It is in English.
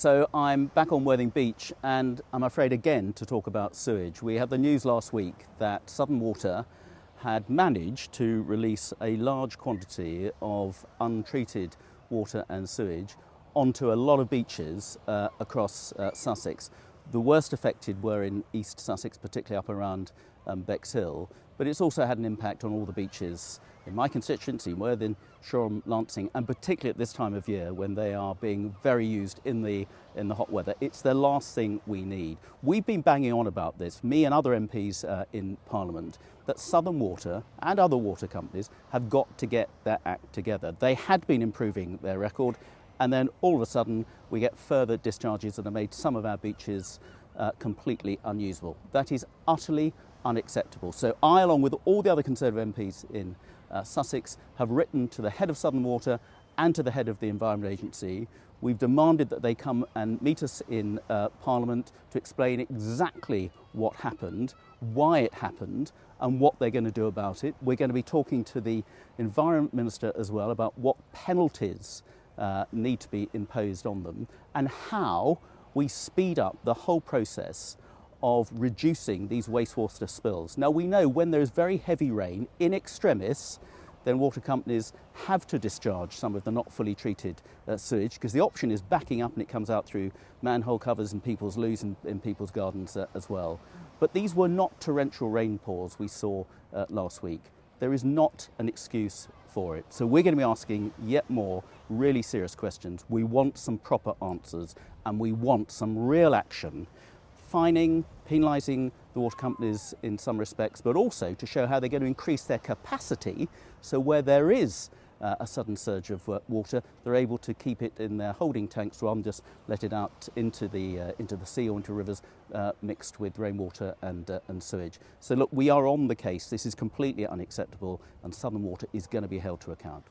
So I'm back on Worthing Beach and I'm afraid again to talk about sewage. We had the news last week that Southern Water had managed to release a large quantity of untreated water and sewage onto a lot of beaches across Sussex. The worst affected were in East Sussex, particularly up around Bexhill, but it's also had an impact on all the beaches in my constituency, Worthing, Shoreham, Lancing, and particularly at this time of year when they are being very used in the hot weather. It's the last thing we need. We've been banging on about this, me and other MPs in Parliament, that Southern Water and other water companies have got to get their act together. They had been improving their record, and then all of a sudden we get further discharges that have made some of our beaches completely unusable. That is utterly unacceptable. So I, along with all the other Conservative MPs in Sussex, have written to the head of Southern Water and to the head of the Environment Agency. We've demanded that they come and meet us in Parliament to explain exactly what happened, why it happened, and what they're going to do about it. We're going to be talking to the Environment Minister as well about what penalties need to be imposed on them and how we speed up the whole process of reducing these wastewater spills. Now we know when there's very heavy rain in extremis, then water companies have to discharge some of the not fully treated sewage, because the option is backing up and it comes out through manhole covers and people's loos and in people's gardens as well. But these were not torrential rainpours we saw last week. There is not an excuse for it. So we're going to be asking yet more really serious questions. We want some proper answers and we want some real action, fining, penalising the water companies in some respects, but also to show how they're going to increase their capacity so where there is a sudden surge of water, they're able to keep it in their holding tanks rather than just let it out into the sea or into rivers mixed with rainwater and sewage. So look, we are on the case. This is completely unacceptable and Southern Water is going to be held to account.